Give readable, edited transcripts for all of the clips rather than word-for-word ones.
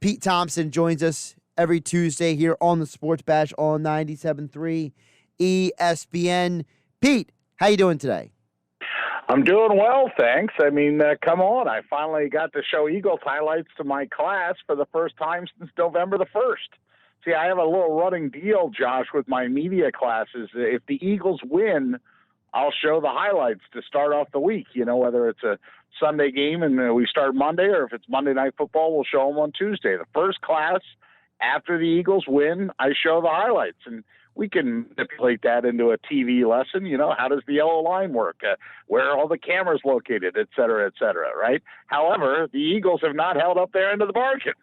Pete Thompson joins us every Tuesday here on the Sports Bash on 97.3 ESPN. Pete, how you doing today? I'm doing well, thanks. I mean, come on. I finally got to show Eagles highlights to my class for the first time since November the 1st. See, I have a little running deal, Josh, with my media classes. If the Eagles win, I'll show the highlights to start off the week, whether it's a Sunday game and we start Monday, or if it's Monday Night Football, we'll show them on Tuesday. The first class after the Eagles win, I show the highlights, and we can manipulate that into a TV lesson. How does the yellow line work? Where are all the cameras located, et cetera, right? However, the Eagles have not held up their end of the bargain.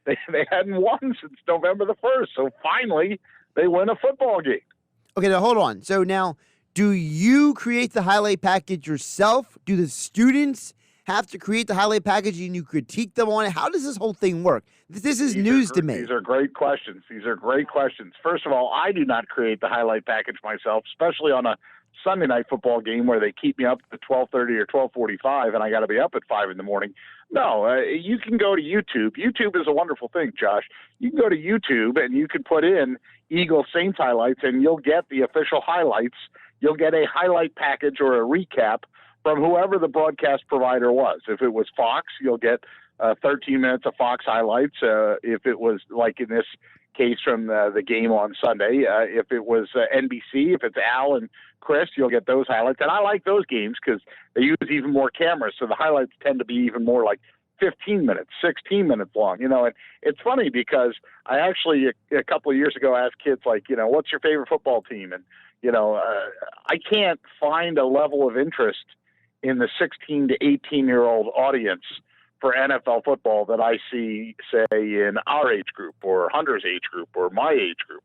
They hadn't won since November the 1st, so finally they win a football game. Okay, now hold on. So now, do you create the highlight package yourself? Do the students have to create the highlight package and you critique them on it? How does this whole thing work? This is news to me. These are great questions. First of all, I do not create the highlight package myself, especially on a Sunday Night Football game where they keep me up to 12:30 or 12:45 and I got to be up at 5 in the morning. No, you can go to YouTube. YouTube is a wonderful thing, Josh. You can go to YouTube and you can put in Eagles Saints highlights and you'll get the official highlights. You'll get a highlight package or a recap from whoever the broadcast provider was. If it was Fox, you'll get 13 minutes of Fox highlights. If it was, like in this case from the game on Sunday, if it was NBC, if it's Al and Chris, you'll get those highlights. And I like those games because they use even more cameras, so the highlights tend to be even more like 15 minutes, 16 minutes long, and it's funny because I actually a couple of years ago asked kids what's your favorite football team? And, I can't find a level of interest in the 16 to 18-year-old audience for NFL football that I see, say, in our age group or Hunter's age group or my age group.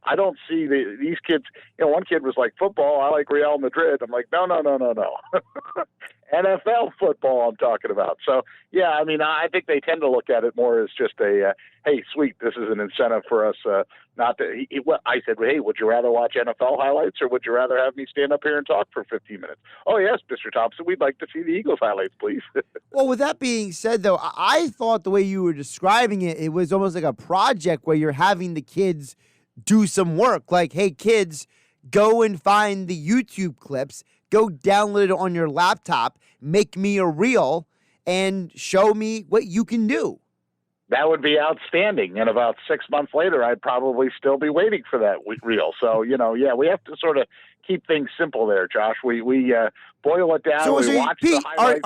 I don't see these kids. One kid was like, football, I like Real Madrid. I'm like, no. NFL football I'm talking about. So, yeah, I mean, I think they tend to look at it more as just a, hey, sweet, this is an incentive for us not to. I said, hey, would you rather watch NFL highlights or would you rather have me stand up here and talk for 15 minutes? Oh, yes, Mr. Thompson, we'd like to see the Eagles highlights, please. Well, with that being said, though, I thought the way you were describing it, it was almost like a project where you're having the kids do some work. Like, hey, kids, go and find the YouTube clips, go download it on your laptop, make me a reel, and show me what you can do. That would be outstanding. And about 6 months later, I'd probably still be waiting for that reel. So, we have to sort of keep things simple there, Josh. We boil it down. So, we watch Pete, the highlights.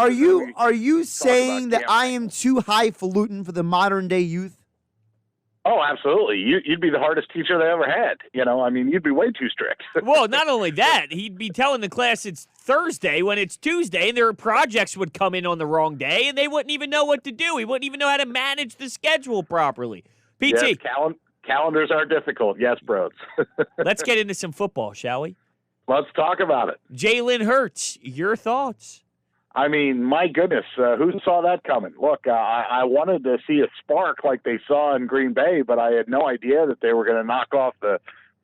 Are you saying that I am too highfalutin for the modern day youth? Oh, absolutely. You'd be the hardest teacher they ever had. You'd be way too strict. Well, not only that, he'd be telling the class it's Thursday when it's Tuesday, and their projects would come in on the wrong day, and they wouldn't even know what to do. He wouldn't even know how to manage the schedule properly. PT. Yes, calendars are difficult. Yes, bros. Let's get into some football, shall we? Let's talk about it. Jalen Hurts, your thoughts? I mean, my goodness, who saw that coming? Look, I wanted to see a spark like they saw in Green Bay, but I had no idea that they were going to knock off the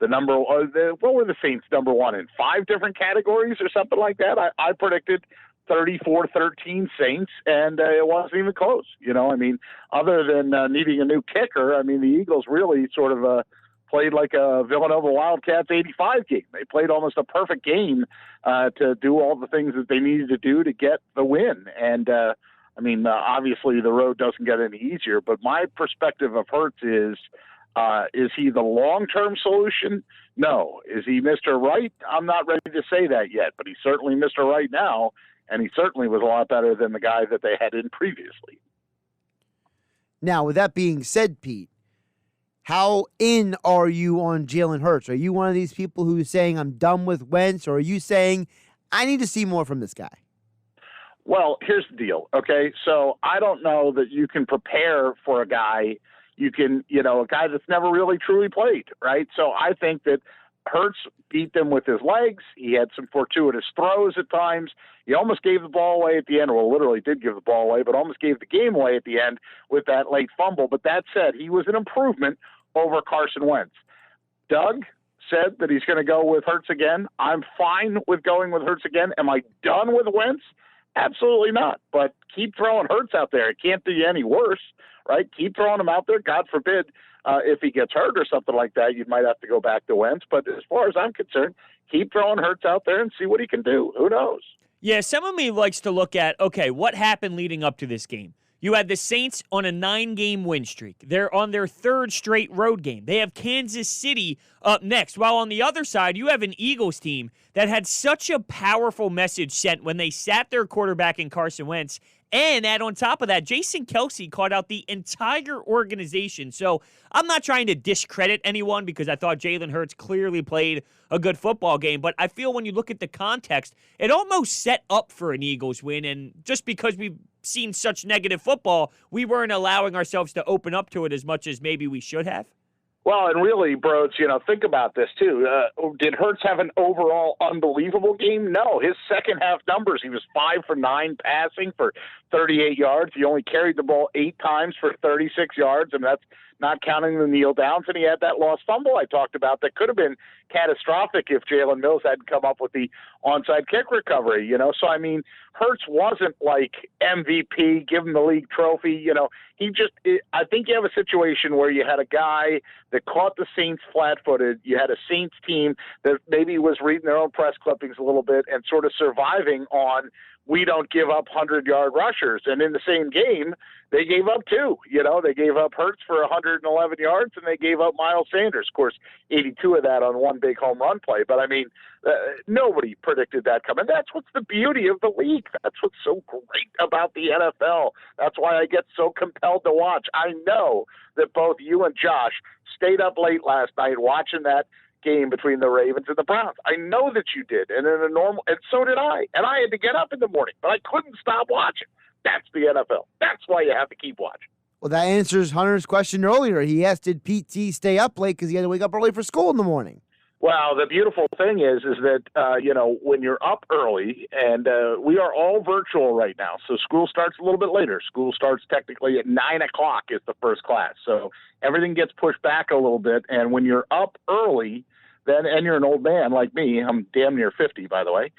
number. What were the Saints number one in 5 different categories or something like that? I predicted 34-13 Saints, and it wasn't even close. Other than needing a new kicker, the Eagles really sort of played like a Villanova Wildcats 85 game. They played almost a perfect game to do all the things that they needed to do to get the win. And, obviously the road doesn't get any easier, but my perspective of Hurts is he the long-term solution? No. Is he Mr. Right? I'm not ready to say that yet, but he's certainly Mr. Right now, and he certainly was a lot better than the guy that they had in previously. Now, with that being said, Pete, how in are you on Jalen Hurts? Are you one of these people who's saying I'm done with Wentz, or are you saying I need to see more from this guy? Well, here's the deal, okay? So I don't know that you can prepare for a guy. You can, a guy that's never really truly played, right? So I think that Hurts beat them with his legs. He had some fortuitous throws at times. He almost gave the ball away at the end. Well, literally did give the ball away, but almost gave the game away at the end with that late fumble. But that said, he was an improvement over Carson Wentz. Doug said that he's going to go with Hurts again. I'm fine with going with Hurts again. Am I done with Wentz? Absolutely not. But keep throwing Hurts out there. It can't do you any worse, right? Keep throwing him out there. God forbid if he gets hurt or something like that, you might have to go back to Wentz. But as far as I'm concerned, keep throwing Hurts out there and see what he can do. Who knows? Yeah, some of me likes to look at, okay, what happened leading up to this game? You had the Saints on a 9-game win streak. They're on their 3rd straight road game. They have Kansas City up next. While on the other side, you have an Eagles team that had such a powerful message sent when they sat their quarterback in Carson Wentz. And add on top of that, Jason Kelce caught out the entire organization. So I'm not trying to discredit anyone because I thought Jalen Hurts clearly played a good football game. But I feel when you look at the context, it almost set up for an Eagles win. And just because we've seen such negative football, we weren't allowing ourselves to open up to it as much as maybe we should have. Well, and really, Broads, think about this, too. Did Hurts have an overall unbelievable game? No. His second half numbers, he was 5 for 9 passing for 38 yards. He only carried the ball 8 times for 36 yards, and that's not counting the kneel downs. And he had that lost fumble I talked about that could have been catastrophic if Jalen Mills hadn't come up with the onside kick recovery, So, I mean, Hurts wasn't like MVP, give him the league trophy, I think you have a situation where you had a guy that caught the Saints flat-footed. You had a Saints team that maybe was reading their own press clippings a little bit and sort of surviving on we don't give up 100-yard rushers. And in the same game, they gave up 2. They gave up Hurts for 111 yards, and they gave up Miles Sanders. Of course, 82 of that on one big home run play. But, I mean, nobody predicted that coming. That's what's the beauty of the league. That's what's so great about the NFL. That's why I get so compelled to watch. I know that both you and Josh stayed up late last night watching that game between the Ravens and the Browns. I know that you did, and so did I. And I had to get up in the morning, but I couldn't stop watching. That's the NFL. That's why you have to keep watching. Well, that answers Hunter's question earlier. He asked, did PT stay up late because he had to wake up early for school in the morning? Well, the beautiful thing is that, when you're up early, and we are all virtual right now, so school starts a little bit later. School starts technically at 9 o'clock is the first class. So everything gets pushed back a little bit, and when you're up early, and you're an old man like me, I'm damn near 50, by the way,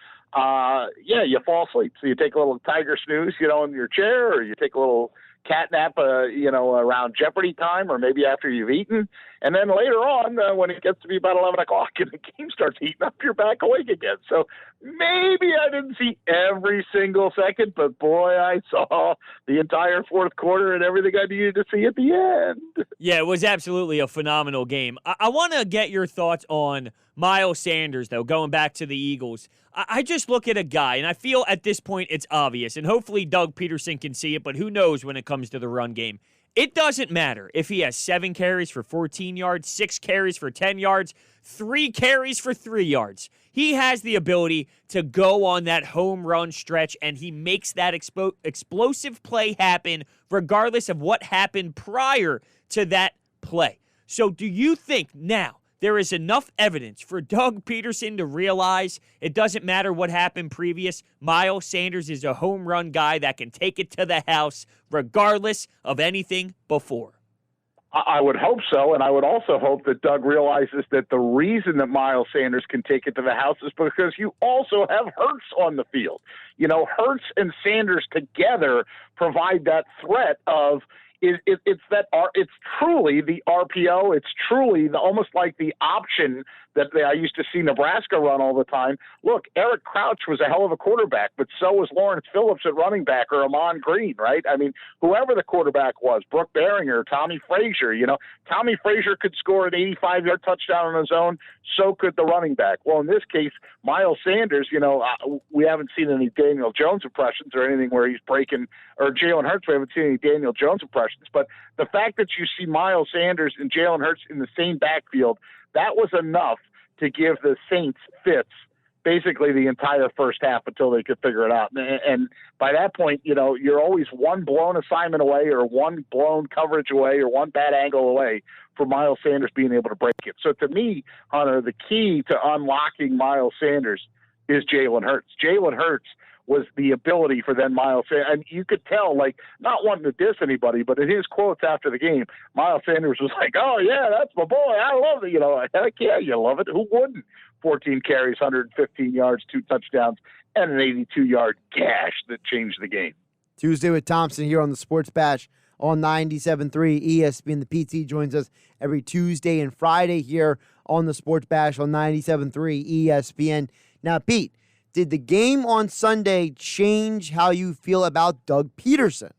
you fall asleep. So you take a little tiger snooze, in your chair, or you take a little cat nap, around Jeopardy time, or maybe after you've eaten. And then later on, when it gets to be about 11 o'clock and the game starts heating up, you're back awake again. So maybe I didn't see every single second, but boy, I saw the entire fourth quarter and everything I needed to see at the end. Yeah, it was absolutely a phenomenal game. I want to get your thoughts on Miles Sanders, though, going back to the Eagles. I just look at a guy, and I feel at this point it's obvious, and hopefully Doug Peterson can see it, but who knows when it comes to the run game. It doesn't matter if he has 7 carries for 14 yards, 6 carries for 10 yards, 3 carries for 3 yards. He has the ability to go on that home run stretch, and he makes that explosive play happen regardless of what happened prior to that play. So do you think now there is enough evidence for Doug Peterson to realize it doesn't matter what happened previous? Miles Sanders is a home run guy that can take it to the house regardless of anything before. I would hope so, and I would also hope that Doug realizes that the reason that Miles Sanders can take it to the house is because you also have Hurts on the field. Hurts and Sanders together provide that threat of it's truly the RPO. It's truly almost like the option that I used to see Nebraska run all the time. Look, Eric Crouch was a hell of a quarterback, but so was Lawrence Phillips at running back, or Amon Green, right? I mean, whoever the quarterback was, Brooke Behringer, Tommy Frazier, Tommy Frazier could score an 85-yard touchdown on his own. So could the running back. Well, in this case, Miles Sanders, we haven't seen any Daniel Jones impressions or anything where he's breaking, or Jalen Hurts, we haven't seen any Daniel Jones impressions. But the fact that you see Miles Sanders and Jalen Hurts in the same backfield, that was enough to give the Saints fits basically the entire first half until they could figure it out. And by that point, you're always one blown assignment away, or one blown coverage away, or one bad angle away for Miles Sanders being able to break it. So to me, Hunter, the key to unlocking Miles Sanders is Jalen Hurts. Jalen Hurts was the ability for then Miles Sanders. And you could tell, not wanting to diss anybody, but in his quotes after the game, Miles Sanders was like, oh, yeah, that's my boy. I love it. Heck yeah, you love it. Who wouldn't? 14 carries, 115 yards, 2 touchdowns, and an 82-yard gash that changed the game. Tuesday with Thompson here on the Sports Bash on 97.3 ESPN. The PT joins us every Tuesday and Friday here on the Sports Bash on 97.3 ESPN. Now, Pete, did the game on Sunday change how you feel about Doug Peterson?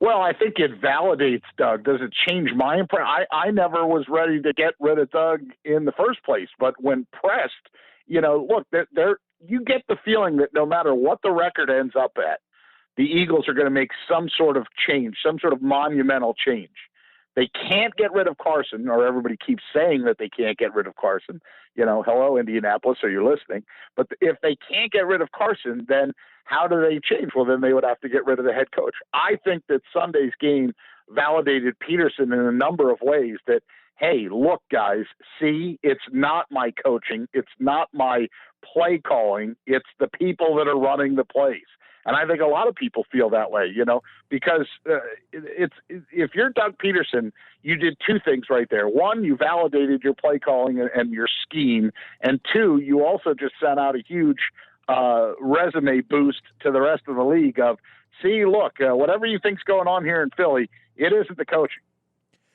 Well, I think it validates Doug. Does it change my impression? I never was ready to get rid of Doug in the first place, but when pressed, look, you get the feeling that no matter what the record ends up at, the Eagles are going to make some sort of change, some sort of monumental change. They can't get rid of Carson, or everybody keeps saying that they can't get rid of Carson. Hello, Indianapolis, are you listening? But if they can't get rid of Carson, then how do they change? Well, then they would have to get rid of the head coach. I think that Sunday's game validated Peterson in a number of ways that, hey, look, guys, see, it's not my coaching. It's not my play calling. It's the people that are running the plays. And I think a lot of people feel that way, because if you're Doug Peterson, you did two things right there. One, you validated your play calling and your scheme. And two, you also just sent out a huge resume boost to the rest of the league of, see, look, whatever you think's going on here in Philly, it isn't the coaching.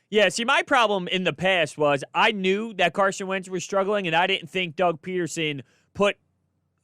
Yeah, see, my problem in the past was I knew that Carson Wentz was struggling, and I didn't think Doug Peterson put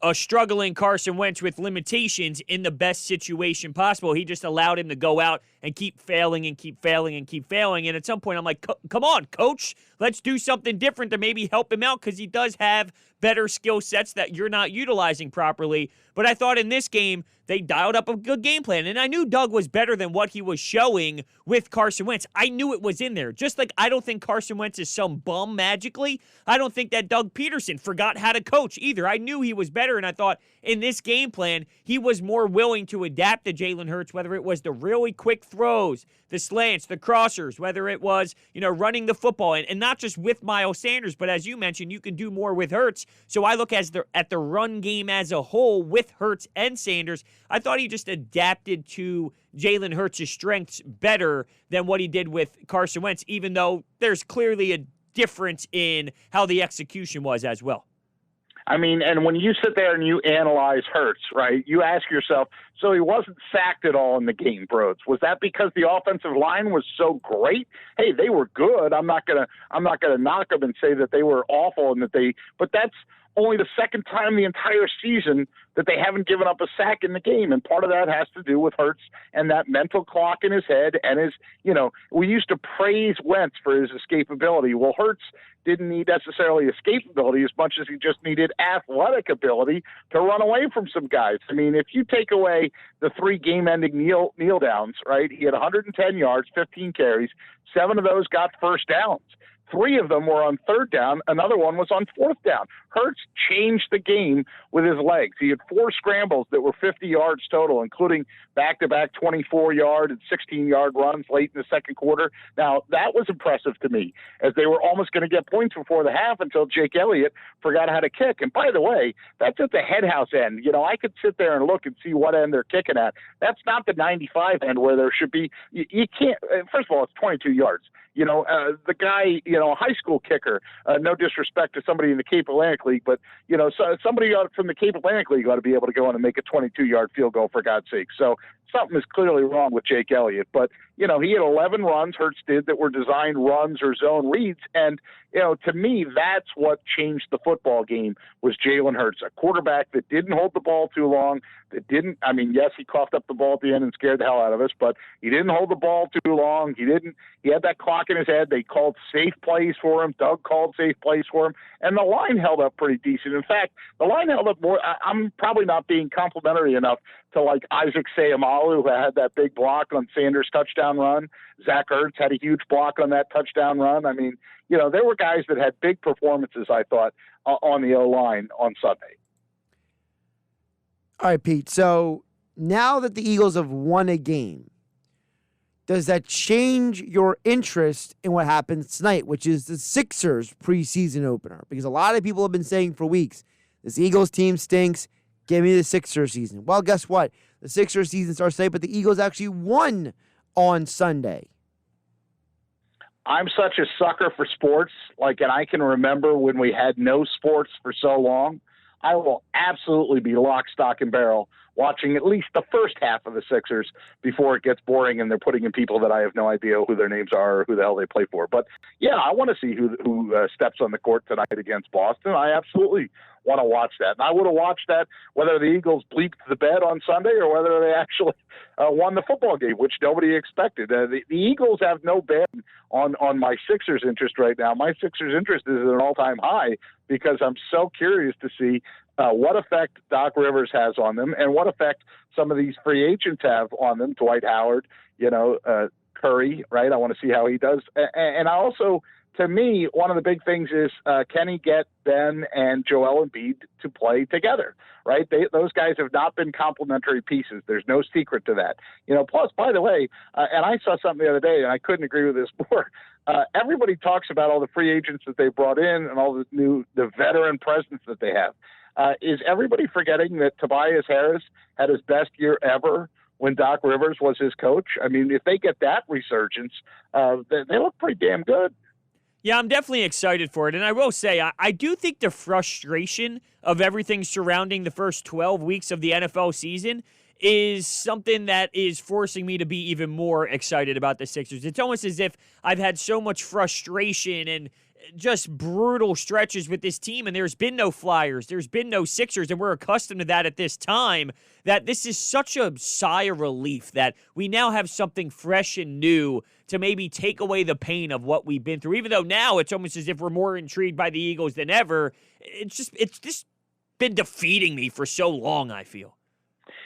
a struggling Carson Wentz with limitations in the best situation possible. He just allowed him to go out and keep failing and keep failing and keep failing. And at some point, I'm like, come on, coach, let's do something different to maybe help him out, because he does have better skill sets that you're not utilizing properly. But I thought in this game, they dialed up a good game plan. And I knew Doug was better than what he was showing with Carson Wentz. I knew it was in there. Just like I don't think Carson Wentz is some bum magically, I don't think that Doug Peterson forgot how to coach either. I knew he was better, and I thought in this game plan, he was more willing to adapt to Jalen Hurts, whether it was the really quick throws, the slants, the crossers, whether it was, running the football, and not just with Miles Sanders, but as you mentioned, you can do more with Hurts. So I look at the run game as a whole with Hurts and Sanders. I thought he just adapted to Jalen Hurts' strengths better than what he did with Carson Wentz, even though there's clearly a difference in how the execution was as well. I mean, and when you sit there and you analyze Hurts, right, you ask yourself, so he wasn't sacked at all in the game, Broads. Was that because the offensive line was so great? Hey, they were good. I'm not gonna knock them and say that they were awful but that's only the second time the entire season that they haven't given up a sack in the game. And part of that has to do with Hurts and that mental clock in his head and his, we used to praise Wentz for his escapability. Well, Hurts didn't need necessarily escapability as much as he just needed athletic ability to run away from some guys. I mean, if you take away the 3 game-ending kneel downs, right, he had 110 yards, 15 carries, 7 of those got first downs. 3 of them were on third down. Another one was on fourth down. Hurts changed the game with his legs. He had 4 scrambles that were 50 yards total, including back-to-back 24-yard and 16-yard runs late in the second quarter. Now, that was impressive to me, as they were almost going to get points before the half until Jake Elliott forgot how to kick. And by the way, that's at the head house end. I could sit there and look and see what end they're kicking at. That's not the 95 end where there should be. You can't. First of all, it's 22 yards. The guy, a high school kicker, no disrespect to somebody in the Cape Atlantic League, but, somebody from the Cape Atlantic League ought to be able to go in and make a 22-yard field goal, for God's sake. So something is clearly wrong with Jake Elliott. But, he had 11 runs, Hurts did, that were designed runs or zone reads. And, to me, that's what changed the football game was Jalen Hurts, a quarterback that didn't hold the ball too long, yes, he coughed up the ball at the end and scared the hell out of us, but he didn't hold the ball too long. He had that clock in his head. They called safe plays for him. Doug called safe plays for him. And the line held up pretty decent. In fact, the line held up more. I'm probably not being complimentary enough to like Isaac Seumalo, who had that big block on Sanders' touchdown run. Zach Ertz had a huge block on that touchdown run. I mean, there were guys that had big performances, I thought, on the O-line on Sunday. All right, Pete. So now that the Eagles have won a game, does that change your interest in what happens tonight, which is the Sixers preseason opener? Because a lot of people have been saying for weeks, this Eagles team stinks. Give me the Sixers season. Well, guess what? The Sixers season starts tonight, but the Eagles actually won on Sunday. I'm such a sucker for sports, and I can remember when we had no sports for so long. I will absolutely be lock, stock, and barrel watching at least the first half of the Sixers before it gets boring and they're putting in people that I have no idea who their names are or who the hell they play for. But, yeah, I want to see who steps on the court tonight against Boston. I absolutely want to watch that. And I would have watched that whether the Eagles bleeped the bed on Sunday or whether they actually won the football game, which nobody expected. The Eagles have no bearing on my Sixers interest right now. My Sixers interest is at an all-time high because I'm so curious to see what effect Doc Rivers has on them and what effect some of these free agents have on them. Dwight Howard, Curry, right? I want to see how he does. And I also, to me, one of the big things is can he get Ben and Joel Embiid to play together, right? Those guys have not been complementary pieces. There's no secret to that. Plus, by the way, and I saw something the other day, and I couldn't agree with this more. Everybody talks about all the free agents that they brought in and all the veteran presence that they have. Is everybody forgetting that Tobias Harris had his best year ever when Doc Rivers was his coach? I mean, if they get that resurgence, they look pretty damn good. Yeah, I'm definitely excited for it. And I will say, I do think the frustration of everything surrounding the first 12 weeks of the NFL season is something that is forcing me to be even more excited about the Sixers. It's almost as if I've had so much frustration and just brutal stretches with this team, and there's been no Flyers, there's been no Sixers, and we're accustomed to that at this time, that this is such a sigh of relief that we now have something fresh and new to maybe take away the pain of what we've been through. Even though now it's almost as if we're more intrigued by the Eagles than ever, it's just been defeating me for so long, I feel.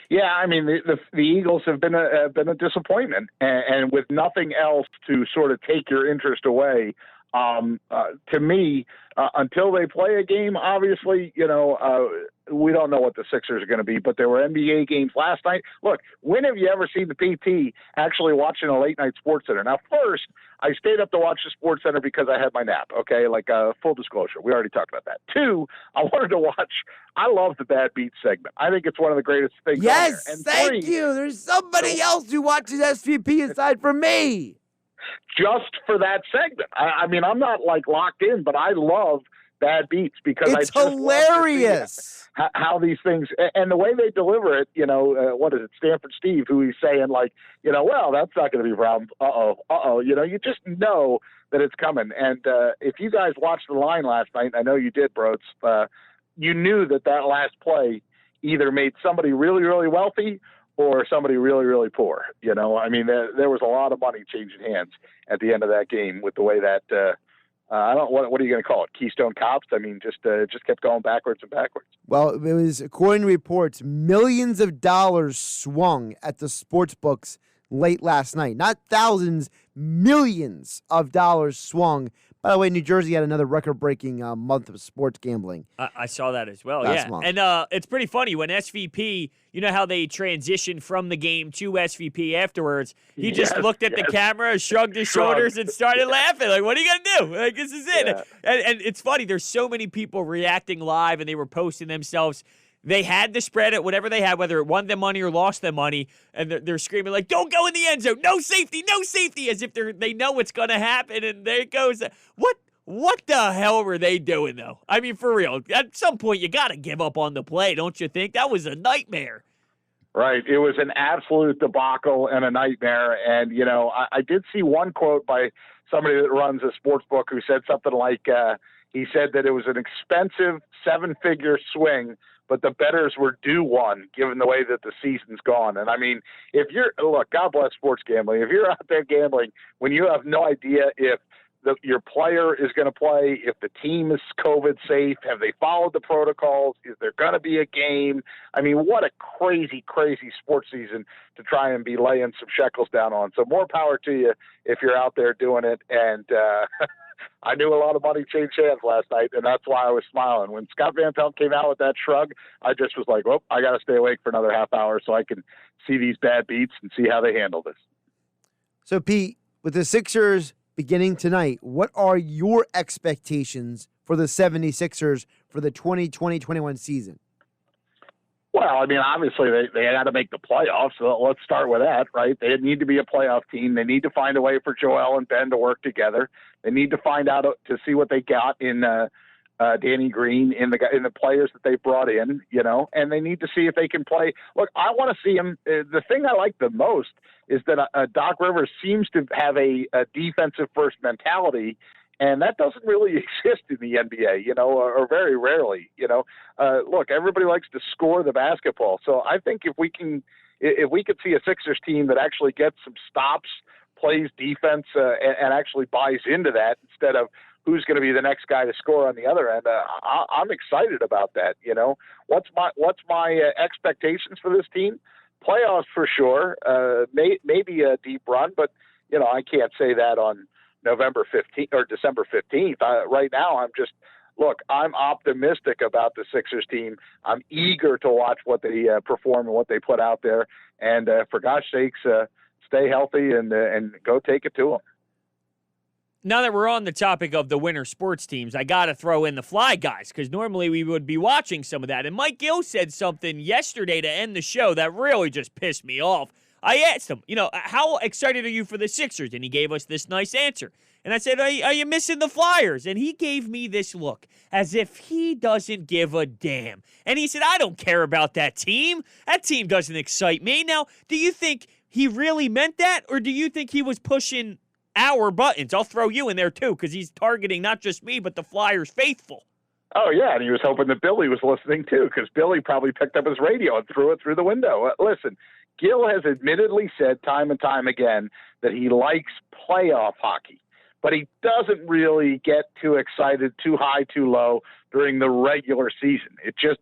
Yeah, I mean, the Eagles have been a disappointment, and with nothing else to sort of take your interest away. To me, until they play a game, obviously, we don't know what the Sixers are going to be, but there were NBA games last night. Look, when have you ever seen the PT actually watching a late night Sports Center? Now, first, I stayed up to watch the Sports Center because I had my nap, okay? Full disclosure. We already talked about that. Two, I wanted to watch, I love the Bad Beats segment. I think it's one of the greatest things on there. And thank you. There's somebody else who watches SVP aside from me. Just for that segment. I mean, I'm not locked in, but I love Bad Beats because it's hilarious how these things and the way they deliver it. What is it, Stanford Steve, who he's saying well, that's not going to be a problem. You just know that it's coming. And if you guys watched the line last night, I know you did, Broats. You knew that last play either made somebody really, really wealthy or somebody really, really poor. I mean, there was a lot of money changing hands at the end of that game with the way that I don't know, what are you going to call it? Keystone Cops? I mean, just kept going backwards and backwards. Well, it was, according to reports, millions of dollars swung at the sports books late last night. Not thousands, millions of dollars swung. By the way, New Jersey had another record-breaking month of sports gambling. I saw that as well, last month. And it's pretty funny. When SVP, you know how they transitioned from the game to SVP afterwards, he just looked at the camera, shrugged his shoulders, and started laughing. What are you going to do? This is it. Yeah. And it's funny. There's so many people reacting live, and they were posting themselves. They had the spread at whatever they had, whether it won them money or lost them money, and they're screaming don't go in the end zone, no safety, as if they know what's going to happen, and there it goes. What the hell were they doing, though? I mean, for real, at some point you got to give up on the play, don't you think? That was a nightmare. Right. It was an absolute debacle and a nightmare, and, I did see one quote by somebody that runs a sports book who said something he said that it was an expensive 7-figure swing, but the bettors were due one, given the way that the season's gone. And I mean, God bless sports gambling. If you're out there gambling when you have no idea if your player is going to play, if the team is COVID safe, have they followed the protocols? Is there going to be a game? I mean, what a crazy, crazy sports season to try and be laying some shekels down on. So more power to you if you're out there doing it. And, I knew a lot of money changed hands last night, and that's why I was smiling. When Scott Van Pelt came out with that shrug, I just was like, well, I got to stay awake for another half hour so I can see these Bad Beats and see how they handle this. So, Pete, with the Sixers beginning tonight, what are your expectations for the 76ers for the 2020-21 season? Well, I mean, obviously they got to make the playoffs. So let's start with that, right? They need to be a playoff team. They need to find a way for Joel and Ben to work together. They need to find out to see what they got in Danny Green, in the players that they brought in, and they need to see if they can play. Look, I want to see him. The thing I like the most is that Doc Rivers seems to have a defensive first mentality. And that doesn't really exist in the NBA, or very rarely, Look, everybody likes to score the basketball. So I think if we could see a Sixers team that actually gets some stops, plays defense, and actually buys into that instead of who's going to be the next guy to score on the other end, I'm excited about that. What's my expectations for this team? Playoffs for sure, maybe a deep run, but I can't say that on November 15th or December 15th. Right now, I'm optimistic about the Sixers team. I'm eager to watch what they perform and what they put out there. And for gosh sakes, stay healthy and go take it to them. Now that we're on the topic of the winter sports teams, I got to throw in the Fly Guys, because normally we would be watching some of that. And Mike Gill said something yesterday to end the show that really just pissed me off. I asked him, how excited are you for the Sixers? And he gave us this nice answer. And I said, are you missing the Flyers? And he gave me this look as if he doesn't give a damn. And he said, I don't care about that team. That team doesn't excite me. Now, do you think he really meant that? Or do you think he was pushing our buttons? I'll throw you in there, too, because he's targeting not just me, but the Flyers faithful. Oh, yeah, and he was hoping that Billy was listening, too, because Billy probably picked up his radio and threw it through the window. Listen, Gill has admittedly said time and time again that he likes playoff hockey, but he doesn't really get too excited, too high, too low during the regular season.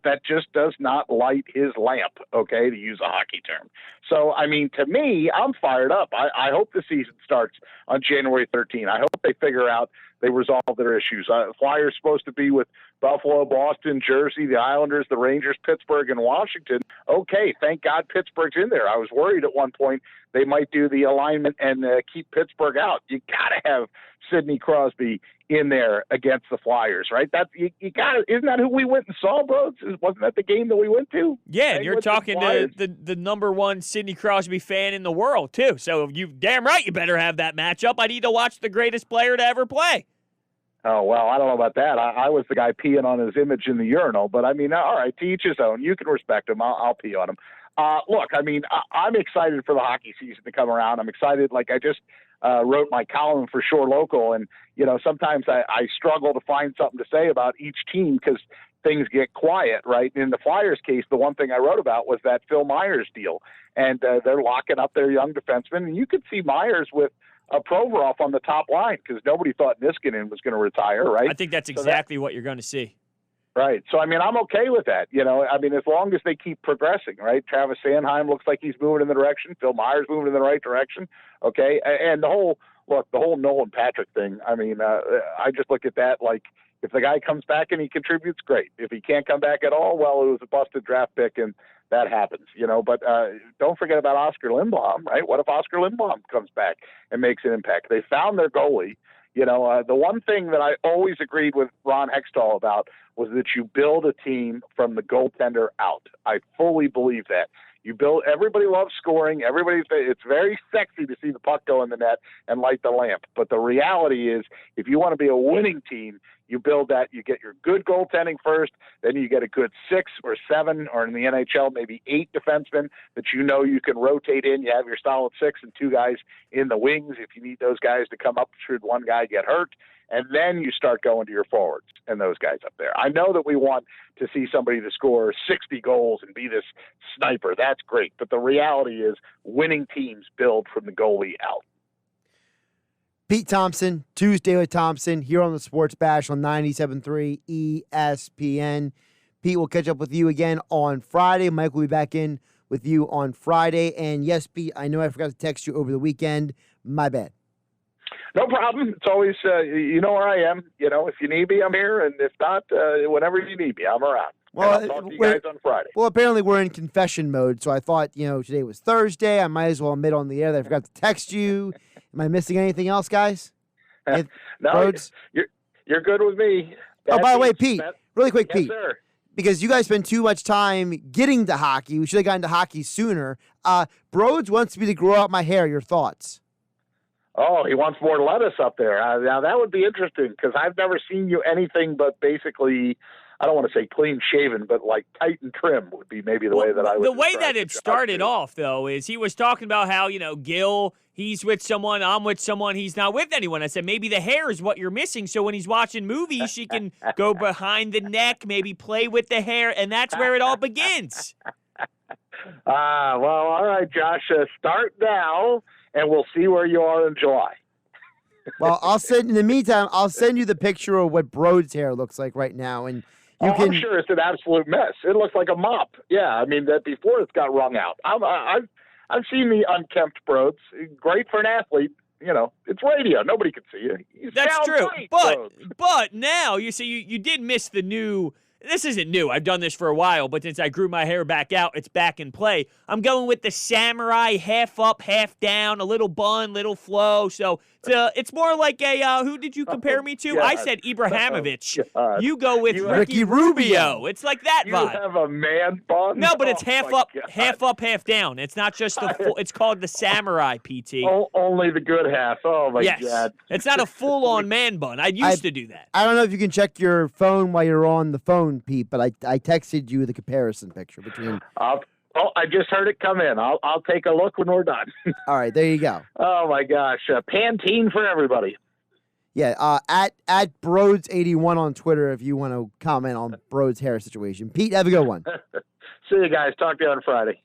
That just does not light his lamp, okay, to use a hockey term. So, I mean, to me, I'm fired up. I hope the season starts on January 13th. I hope they figure out, they resolve their issues. Flyers supposed to be with Buffalo, Boston, Jersey, the Islanders, the Rangers, Pittsburgh, and Washington. Okay, thank God Pittsburgh's in there. I was worried at one point they might do the alignment and keep Pittsburgh out. You got to have Sidney Crosby in there against the Flyers, right? You got. Isn't that who we went and saw, bro? Wasn't that the game that we went to? Yeah, and you're talking to the number one Sidney Crosby fan in the world, too. So you damn right you better have that matchup. I need to watch the greatest player to ever play. Oh, well, I don't know about that. I was the guy peeing on his image in the urinal. But, I mean, all right, to each his own. You can respect him. I'll pee on him. Look, I mean, I'm excited for the hockey season to come around. I'm excited. Like, I just wrote my column for Shore Local. And, sometimes I struggle to find something to say about each team because things get quiet, right? In the Flyers case, the one thing I wrote about was that Phil Myers deal. And they're locking up their young defensemen. And you could see Myers with Provorov on the top line because nobody thought Niskanen was going to retire, right? I think that's exactly what you're going to see. Right. So, I mean, I'm okay with that. I mean, as long as they keep progressing, right? Travis Sanheim looks like he's moving in the direction. Phil Myers moving in the right direction. Okay. And the whole Nolan Patrick thing, I mean, I just look at that like if the guy comes back and he contributes, great. If he can't come back at all, well, it was a busted draft pick and that happens, but don't forget about Oscar Lindblom, right? What if Oscar Lindblom comes back and makes an impact? They found their goalie. The one thing that I always agreed with Ron Hextall about was that you build a team from the goaltender out. I fully believe that. Everybody loves scoring. It's very sexy to see the puck go in the net and light the lamp. But the reality is, if you want to be a winning team, you build that. You get your good goaltending first, then you get a good 6 or 7, or in the NHL, maybe 8 defensemen that you can rotate in. You have your solid 6 and 2 guys in the wings if you need those guys to come up should one guy get hurt. And then you start going to your forwards and those guys up there. I know that we want to see somebody to score 60 goals and be this sniper. That's great. But the reality is winning teams build from the goalie out. Pete Thompson, Tuesday with Thompson, here on the Sports Bash on 97.3 ESPN. Pete, will catch up with you again on Friday. Mike will be back in with you on Friday. And yes, Pete, I know I forgot to text you over the weekend. My bad. No problem. It's always, you know where I am. If you need me, I'm here. And if not, whenever you need me, I'm around. Well, I'll talk to you guys on Friday. Well, apparently we're in confession mode, so I thought, today was Thursday. I might as well admit on the air that I forgot to text you. Am I missing anything else, guys? No, you're good with me. By the way, Pete, really quick, yes, Pete. Sir. because you guys spend too much time getting to hockey. We should have gotten to hockey sooner. Broads wants me to grow out my hair. Your thoughts? Oh, he wants more lettuce up there. Now, that would be interesting because I've never seen you anything but basically, I don't want to say clean shaven, but like tight and trim would be maybe the way that I would. The way that it started off, though, is he was talking about how, Gil, he's with someone, I'm with someone, he's not with anyone. I said, maybe the hair is what you're missing. So when he's watching movies, she can go behind the neck, maybe play with the hair, and that's where it all begins. Well, all right, Josh, start now, and we'll see where you are in July. Well, in the meantime, I'll send you the picture of what Broad's hair looks like right now, and I'm sure it's an absolute mess. It looks like a mop. Yeah, I mean that before it's got wrung out. I've seen the unkempt Broads. Great for an athlete. It's radio. Nobody can see you. That's true. Great, but now you see you did miss the new. This isn't new. I've done this for a while, but since I grew my hair back out, it's back in play. I'm going with the samurai, half up, half down, a little bun, little flow. So it's more like a, who did you compare me to? I said Ibrahimovic. You go with Ricky Rubio. It's like that vibe. You have a man bun? No, but it's half up, half down. It's not just the full. It's called the samurai, PT. Only the good half. Oh, my God. It's not a full-on man bun. I used to do that. I don't know if you can check your phone while you're on the phone, Pete, but I texted you the comparison picture between. I just heard it come in. I'll take a look when we're done. All right, there you go. Oh my gosh, Pantene for everybody. Yeah, at Broads81 on Twitter if you want to comment on Broad's hair situation. Pete, have a good one. See you guys. Talk to you on Friday.